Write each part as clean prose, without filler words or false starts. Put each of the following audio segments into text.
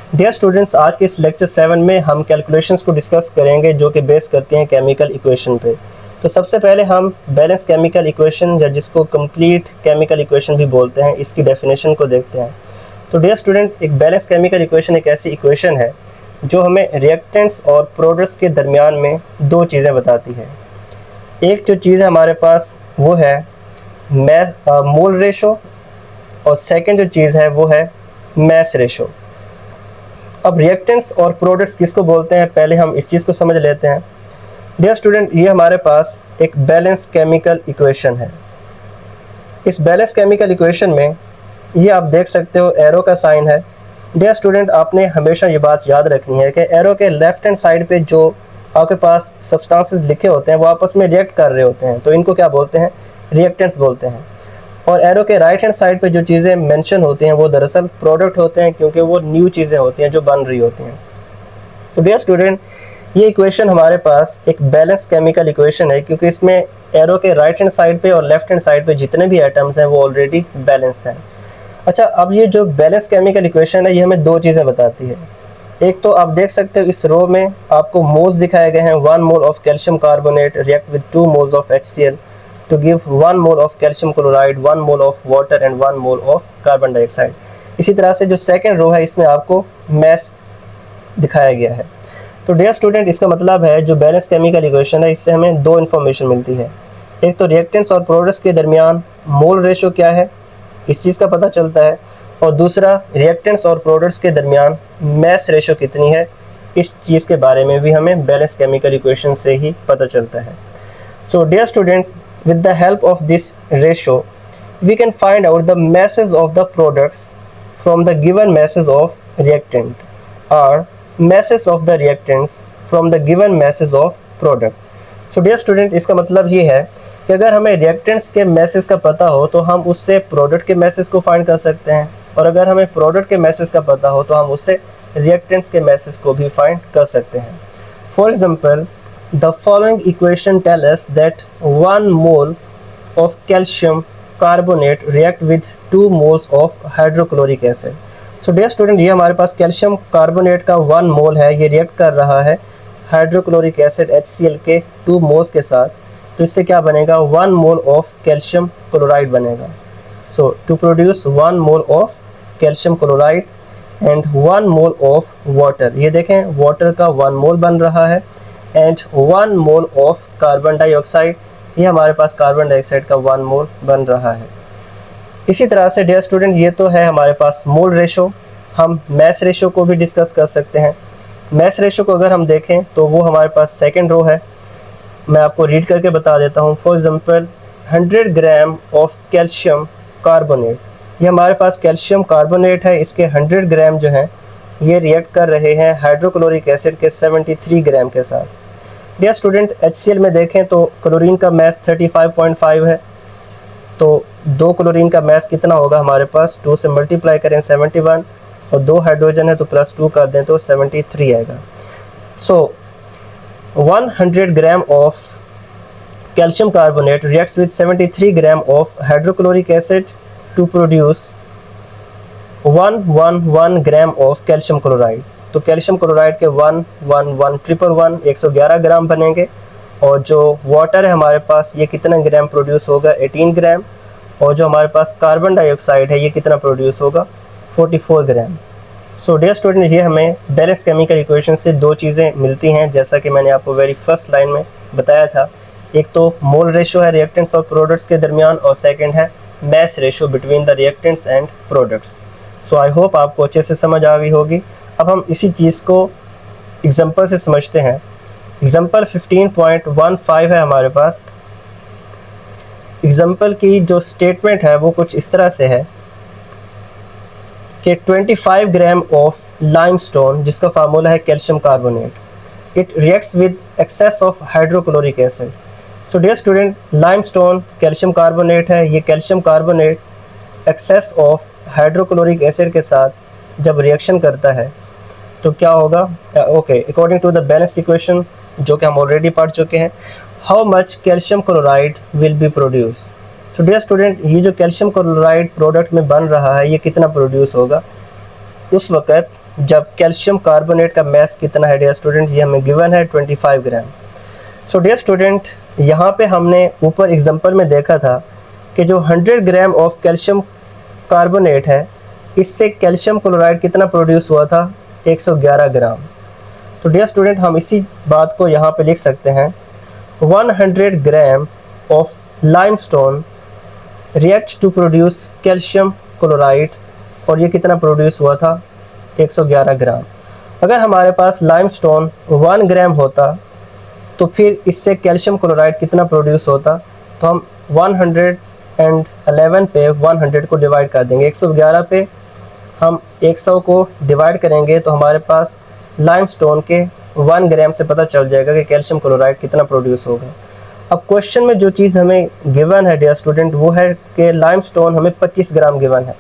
Dear students, आज के इस लेक्चर 7 में हम कैलकुलेशंस को डिस्कस करेंगे जो कि बेस करते हैं केमिकल इक्वेशन पे। तो सबसे पहले हम बैलेंस केमिकल इक्वेशन या जिसको कंप्लीट केमिकल इक्वेशन भी बोलते हैं, इसकी डेफिनेशन को देखते हैं। तो डियर स्टूडेंट, एक बैलेंस केमिकल इक्वेशन एक ऐसी इक्वेशन है जो हमें रिएक्टेंट्स और प्रोडक्ट्स के दरमियान में दो चीज़ें बताती है। एक जो चीज़ है हमारे पास वो है मोल रेशो, और सेकेंड जो चीज़ है वो है मैस रेशो। अब रिएक्टेंट्स और प्रोडक्ट्स किसको बोलते हैं, पहले हम इस चीज़ को समझ लेते हैं। डियर स्टूडेंट, ये हमारे पास एक बैलेंस केमिकल इक्वेशन है। इस बैलेंस केमिकल इक्वेशन में ये आप देख सकते हो एरो का साइन है। डियर स्टूडेंट, आपने हमेशा ये बात याद रखनी है कि एरो के लेफ्ट हैंड साइड पे जो आपके पास सब्सटेंसेस लिखे होते हैं वो आपस में रिएक्ट कर रहे होते हैं, तो इनको क्या बोलते हैं, रिएक्टेंट्स बोलते हैं। और एरो के राइट हैंड साइड पे जो चीज़ें मेंशन होती हैं वो दरअसल प्रोडक्ट होते हैं, क्योंकि वो न्यू चीज़ें होती हैं जो बन रही होती हैं। तो डियर स्टूडेंट, ये इक्वेशन हमारे पास एक बैलेंस केमिकल इक्वेशन है, क्योंकि इसमें एरो के राइट हैंड साइड पे और लेफ्ट हैंड साइड पे जितने भी एटम्स हैं वो ऑलरेडी बैलेंस्ड हैं। अच्छा, अब ये जो बैलेंस केमिकल इक्वेशन है ये हमें दो चीज़ें बताती है। एक तो आप देख सकते हो इस रो में आपको मोल्स दिखाए गए हैं। 1 mole of calcium carbonate react with 2 moles of HCl to give 1 mole of calcium chloride, 1 mole of water and 1 mole of carbon dioxide। इसी तरह से जो सेकेंड रो है इसमें आपको मैस दिखाया गया है। तो डियर स्टूडेंट, इसका मतलब है जो बैलेंस केमिकल इक्वेशन है इससे हमें दो इन्फॉर्मेशन मिलती है। एक तो रिएक्टेंट्स और प्रोडक्ट्स के दरमियान मोल रेशो क्या है इस चीज़ का पता चलता है, और दूसरा रिएक्टेंट्स और प्रोडक्ट्स के दरमियान मैस रेशो कितनी है इस चीज़ के बारे में भी हमें बैलेंस केमिकल इक्वेशन से ही पता चलता है। So dear student, with the help of this ratio we can find out the masses of the products from the given masses of reactant or masses of the reactants from the given masses of product। so dear student, इसका मतलब ये है कि अगर हमें reactants के masses का पता हो तो हम उससे product के masses को find कर सकते हैं, और अगर हमें product के masses का पता हो तो हम उससे reactants के masses को भी find कर सकते हैं। for example, the following equation tell us that 1 mole of calcium carbonate react with 2 moles of hydrochloric acid। So dear student, ये हमारे पास कैल्शियम कार्बोनेट का 1 मोल है, ये रिएक्ट कर रहा है हाइड्रोक्लोरिक एसिड HCl के 2 मोल्स के साथ। तो इससे क्या बनेगा, 1 मोल ऑफ कैल्शियम क्लोराइड बनेगा। So to produce 1 mole of calcium chloride and 1 mole of water, ये देखें वाटर का 1 मोल बन रहा है, and 1 mole of carbon dioxide, ये हमारे पास कार्बन डाइऑक्साइड का 1 मोल बन रहा है। इसी तरह से डियर स्टूडेंट, ये तो है हमारे पास मोल रेशो। हम मैस रेशो को भी डिस्कस कर सकते हैं। मैस रेशो को अगर हम देखें तो वो हमारे पास सेकेंड रो है, मैं आपको रीड करके बता देता हूँ। For example 100 gram of calcium carbonate, ये हमारे पास कैल्शियम कार्बोनेट है, इसके 100 ग्राम जो हैं ये रिएक्ट कर रहे हैं हाइड्रोक्लोरिक एसिड के 73 ग्राम के साथ। डियर स्टूडेंट, HCl में देखें तो क्लोरीन का मैस 35.5 है, तो 2 क्लोरीन का मैस कितना होगा हमारे पास, 2 से मल्टीप्लाई करें 71, और 2 हाइड्रोजन है तो +2 कर दें तो 73 आएगा। So 100 gram of calcium carbonate reacts with 73 gram of hydrochloric acid to produce 111 gram of calcium chloride. तो कैल्शियम क्लोराइड के 111 ग्राम बनेंगे, और जो वाटर है हमारे पास ये कितना ग्राम प्रोड्यूस होगा, 18 ग्राम, और जो हमारे पास कार्बन डाइऑक्साइड है ये कितना प्रोड्यूस होगा, 44 ग्राम। सो डियर स्टूडेंट, ये हमें बैलेंस केमिकल इक्वेशन से दो चीज़ें मिलती हैं, जैसा कि मैंने आपको वेरी फर्स्ट लाइन में बताया था। एक तो मोल रेशो है रिएक्टेंट्स और प्रोडक्ट्स के दरमियान, और सेकेंड है mass ratio between the reactants and products. So I hope आपको अच्छे से समझ आ गई होगी। अब हम इसी चीज़ को एग्जांपल से समझते हैं। एग्जांपल 15.15 है हमारे पास। एग्जांपल की जो स्टेटमेंट है वो कुछ इस तरह से है कि 25 ग्राम ऑफ लाइमस्टोन, जिसका फार्मूला है calcium carbonate, it reacts with excess of hydrochloric acid. So dear student, limestone calcium carbonate है, ये calcium carbonate excess of hydrochloric acid के साथ जब रिएक्शन करता है तो क्या होगा, okay, according to the balance equation जो कि हम ऑलरेडी पढ़ चुके हैं, how much calcium chloride will be produce. So dear student, ये जो कैल्शियम क्लोराइड प्रोडक्ट में बन रहा है ये कितना प्रोड्यूस होगा, उस वक़्त जब कैल्शियम कार्बोनेट का मास कितना है डियर स्टूडेंट, ये हमें गिवन है 25 ग्राम। सो डियर स्टूडेंट, यहाँ पे हमने ऊपर एग्जांपल में देखा था कि जो 100 ग्राम ऑफ कैल्शियम कार्बोनेट है, इससे कैल्शियम क्लोराइड कितना प्रोड्यूस हुआ था, 111 ग्राम। तो डियर स्टूडेंट, हम इसी बात को यहाँ पे लिख सकते हैं, 100 gram of limestone react to produce calcium chloride, और ये कितना प्रोड्यूस हुआ था, 111 ग्राम। अगर हमारे पास लाइमस्टोन 1 ग्राम होता तो फिर इससे कैल्शियम क्लोराइड कितना प्रोड्यूस होता, तो हम 111 पे 100 को डिवाइड कर देंगे, 111 पे हम 100 को डिवाइड करेंगे तो हमारे पास लाइमस्टोन के 1 ग्राम से पता चल जाएगा कि कैल्शियम क्लोराइड कितना प्रोड्यूस होगा। अब क्वेश्चन में जो चीज़ हमें गिवन है डियर स्टूडेंट, वो है कि लाइमस्टोन हमें 25 ग्राम गिवन है,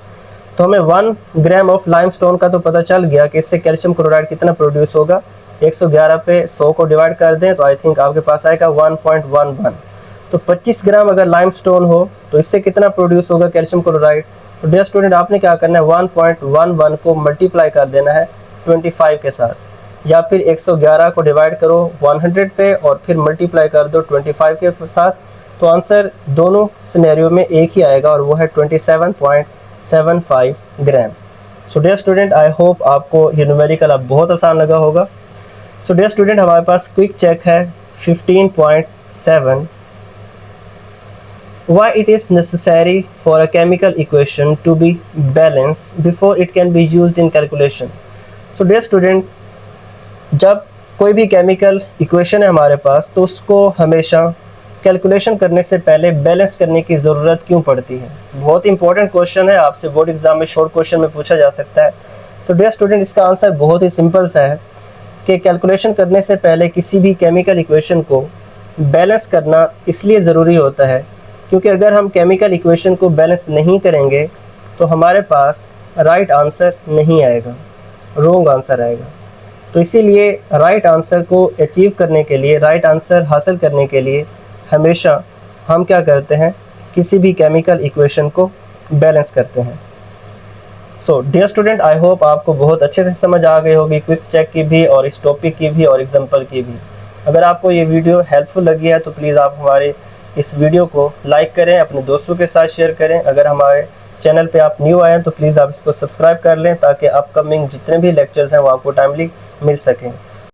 तो हमें 1 ग्राम ऑफ लाइमस्टोन का तो पता चल गया कि इससे कैल्शियम क्लोराइड कितना प्रोड्यूस होगा। 111 पे 100 को डिवाइड कर दें तो आई थिंक आपके पास आएगा 1.11। तो 25 ग्राम अगर लाइमस्टोन हो तो इससे कितना प्रोड्यूस होगा कैल्शियम क्लोराइड। तो डियर स्टूडेंट, आपने क्या करना है, 1.11 को मल्टीप्लाई कर देना है 25 के साथ, या फिर 111 को डिवाइड करो 100 पे और फिर मल्टीप्लाई कर दो 25 के साथ, तो आंसर दोनों सिनेरियो में एक ही आएगा और वो है 27.75 ग्राम। So dear student, I hope आपको ये न्यूमेरिकल अब बहुत आसान लगा होगा। सो डियर स्टूडेंट, हमारे पास क्विक चेक है 15.7। Why it is necessary for a chemical equation to be balanced before it can be used in calculation? So dear student, जब कोई भी केमिकल इक्वेशन है हमारे पास तो उसको हमेशा कैलकुलेशन करने से पहले बैलेंस करने की ज़रूरत क्यों पड़ती है। बहुत इंपॉर्टेंट क्वेश्चन है, आपसे बोर्ड एग्जाम में शॉर्ट क्वेश्चन में पूछा जा सकता है। तो डियर स्टूडेंट, इसका आंसर बहुत ही सिंपल सा है कि कैलकुलेशन करने से पहले किसी भी केमिकल इक्वेशन को बैलेंस करना इसलिए ज़रूरी होता है क्योंकि अगर हम केमिकल इक्वेशन को बैलेंस नहीं करेंगे तो हमारे पास राइट आंसर नहीं आएगा, रॉन्ग आंसर आएगा। तो इसीलिए राइट आंसर को अचीव करने के लिए, राइट आंसर हासिल करने के लिए हमेशा हम क्या करते हैं, किसी भी केमिकल इक्वेशन को बैलेंस करते हैं। So dear student, I hope आपको बहुत अच्छे से समझ आ गई होगी क्विक चेक की भी और इस टॉपिक की भी और एग्जाम्पल की भी। अगर आपको ये वीडियो हेल्पफुल लगी है तो प्लीज़ आप हमारे इस वीडियो को लाइक करें, अपने दोस्तों के साथ शेयर करें। अगर हमारे चैनल पे आप न्यू आए हैं तो प्लीज़ आप इसको सब्सक्राइब कर लें ताकि अपकमिंग जितने भी लेक्चर्स हैं वो आपको टाइमली मिल सकें।